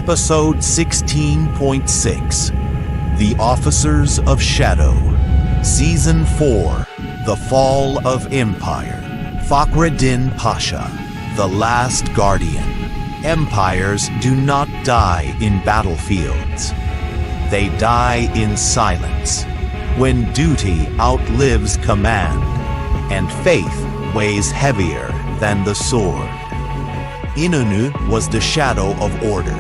Episode 16.6 The Officers of Shadow Season 4 The Fall of Empire Fakhreddin Pasha The Last Guardian Empires do not die in battlefields. They die in silence, when duty outlives command, and faith weighs heavier than the sword. İnönü was the shadow of order,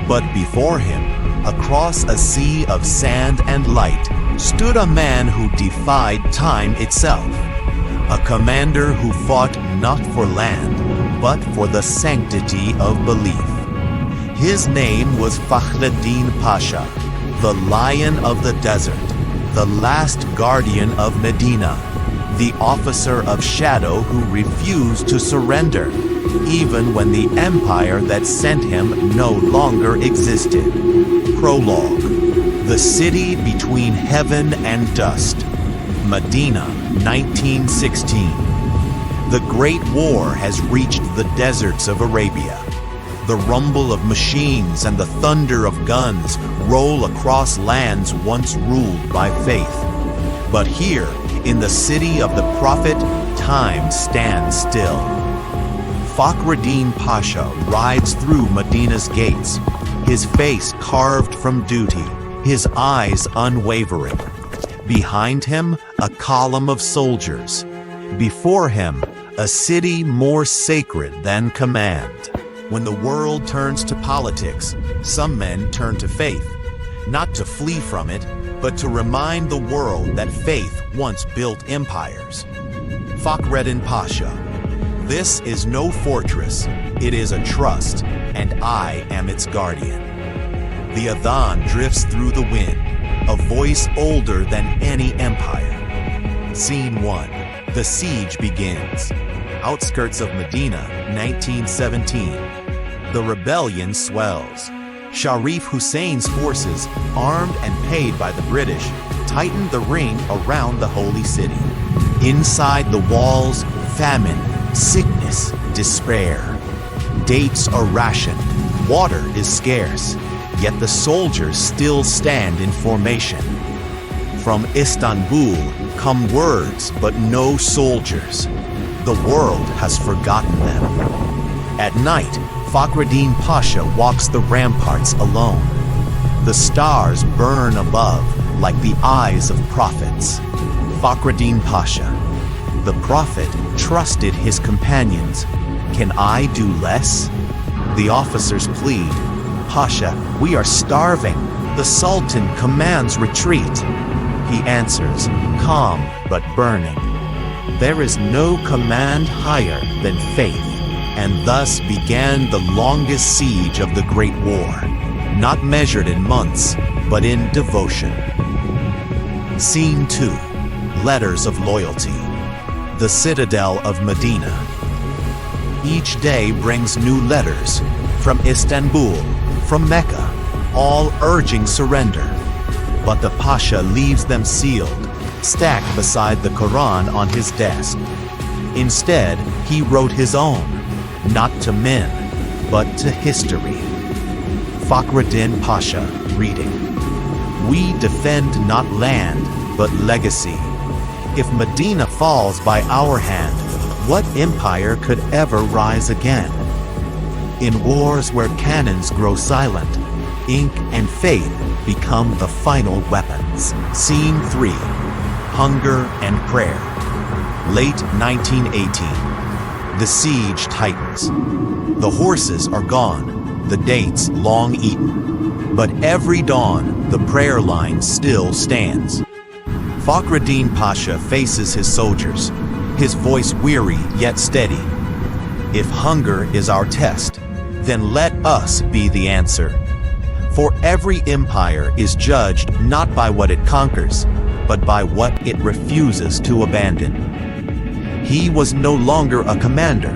but before him, across a sea of sand and light, stood a man who defied time itself, a commander who fought not for land, but for the sanctity of belief. His name was Fakhreddin Pasha, the Lion of the Desert, the Last Guardian of Medina, the officer of shadow who refused to surrender, even when the empire that sent him no longer existed. Prologue. The city between heaven and dust. Medina, 1916. The Great War has reached the deserts of Arabia. The rumble of machines and the thunder of guns roll across lands once ruled by faith. But here, in the city of the Prophet, time stands still. Fakhreddin Pasha rides through Medina's gates, his face carved from duty, his eyes unwavering. Behind him, a column of soldiers. Before him, a city more sacred than command. When the world turns to politics, some men turn to faith, not to flee from it, but to remind the world that faith once built empires. Fakhreddin Pasha. This is no fortress, it is a trust, and I am its guardian. The Adhan drifts through the wind, a voice older than any empire. Scene 1. The siege begins. Outskirts of Medina, 1917. The rebellion swells. Sharif Hussein's forces, armed and paid by the British, tighten the ring around the holy city. Inside the walls, famine, sickness, despair. Dates are rationed, water is scarce, yet the soldiers still stand in formation. From Istanbul come words but no soldiers. The world has forgotten them. At night, Fakhreddin Pasha walks the ramparts alone. The stars burn above like the eyes of prophets. Fakhreddin Pasha. The prophet trusted his companions. Can I do less? The officers plead. Pasha, we are starving. The Sultan commands retreat. He answers, calm but burning. There is no command higher than faith. And thus began the longest siege of the Great War, not measured in months, but in devotion. Scene 2. Letters of Loyalty. The Citadel of Medina. Each day brings new letters, from Istanbul, from Mecca, all urging surrender. But the Pasha leaves them sealed, stacked beside the Quran on his desk. Instead, he wrote his own. Not to men, but to history. Fakhreddin Pasha, reading. We defend not land, but legacy. If Medina falls by our hand, what empire could ever rise again? In wars where cannons grow silent, ink and faith become the final weapons. Scene 3. Hunger and Prayer. Late 1918. The siege tightens. The horses are gone, the dates long eaten. But every dawn, the prayer line still stands. Fakhreddin Pasha faces his soldiers, his voice weary yet steady. If hunger is our test, then let us be the answer. For every empire is judged not by what it conquers, but by what it refuses to abandon. He was no longer a commander,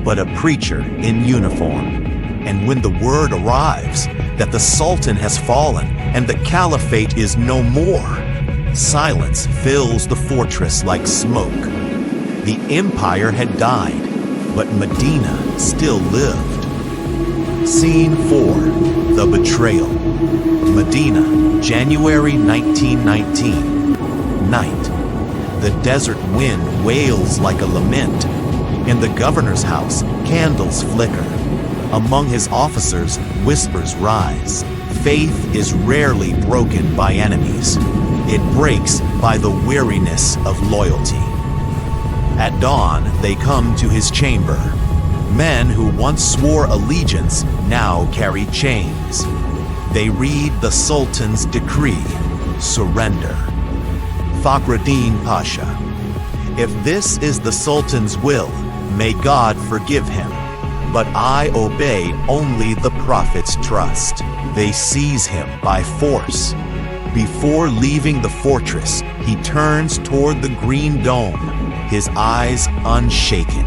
but a preacher in uniform. And when the word arrives that the Sultan has fallen and the Caliphate is no more, silence fills the fortress like smoke. The empire had died, but Medina still lived. Scene 4. The Betrayal. Medina, January 1919. Night. The desert wind wails like a lament. In the governor's house, candles flicker. Among his officers, whispers rise. Faith is rarely broken by enemies. It breaks by the weariness of loyalty. At dawn, they come to his chamber. Men who once swore allegiance now carry chains. They read the Sultan's decree, surrender. Fakhreddin Pasha. If this is the Sultan's will, may God forgive him. But I obey only the Prophet's trust. They seize him by force. Before leaving the fortress, he turns toward the green dome, his eyes unshaken.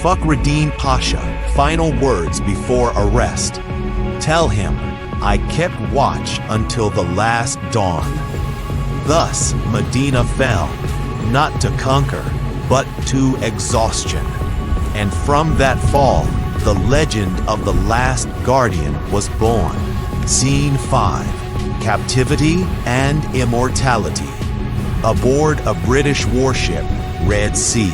Fakhreddin Pasha, final words before arrest. Tell him, I kept watch until the last dawn. Thus Medina fell, not to conquer, but to exhaustion. And from that fall, the legend of the Last Guardian was born. Scene 5. Captivity and Immortality. Aboard a British warship, Red Sea.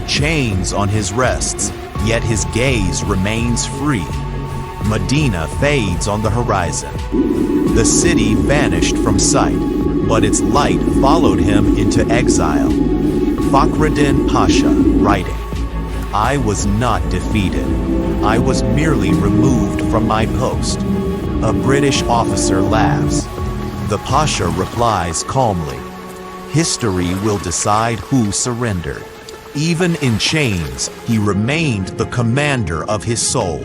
Chains on his wrists, yet his gaze remains free. Medina fades on the horizon. The city vanished from sight, but its light followed him into exile. Fakhreddin Pasha writing, I was not defeated. I was merely removed from my post. A British officer laughs. The Pasha replies calmly, history will decide who surrendered. Even in chains, he remained the commander of his soul.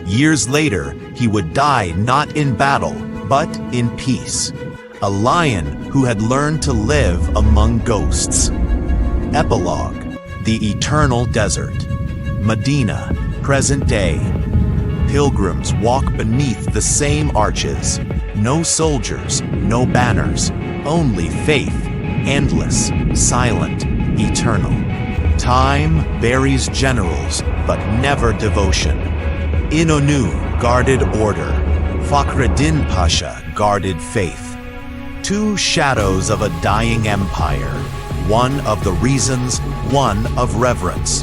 Years later, he would die not in battle, but in peace. A lion who had learned to live among ghosts. Epilogue. The Eternal Desert. Medina, present day. Pilgrims walk beneath the same arches. No soldiers, no banners, only faith, endless, silent, eternal. Time buries generals, but never devotion. İnönü guarded order. Fakhreddin Pasha guarded faith. Two shadows of a dying empire. One of the reasons, one of reverence.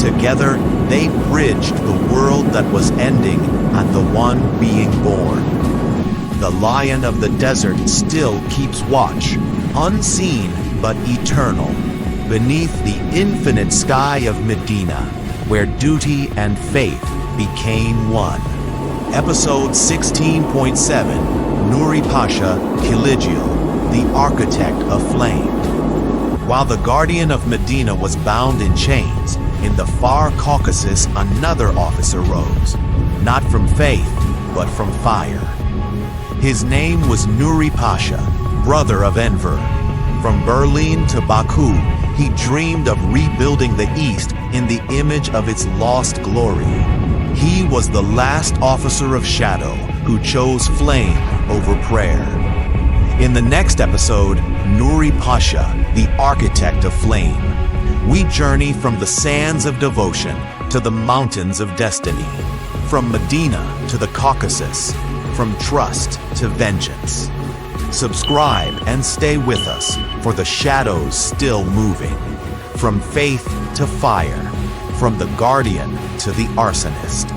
Together, they bridged the world that was ending and the one being born. The lion of the desert still keeps watch, unseen but eternal, beneath the infinite sky of Medina, where duty and faith became one. Episode 16.7, Nuri Pasha, Kiligil, the Architect of Flame. While the Guardian of Medina was bound in chains, in the far Caucasus another officer rose, not from faith, but from fire. His name was Nuri Pasha, brother of Enver. From Berlin to Baku, he dreamed of rebuilding the East in the image of its lost glory. He was the last officer of shadow who chose flame over prayer. In the next episode, Nuri Pasha, the Architect of Flame. We journey from the sands of devotion to the mountains of destiny, from Medina to the Caucasus, from trust to vengeance. Subscribe and stay with us, for the shadows still moving. From faith to fire, from the guardian to the arsonist.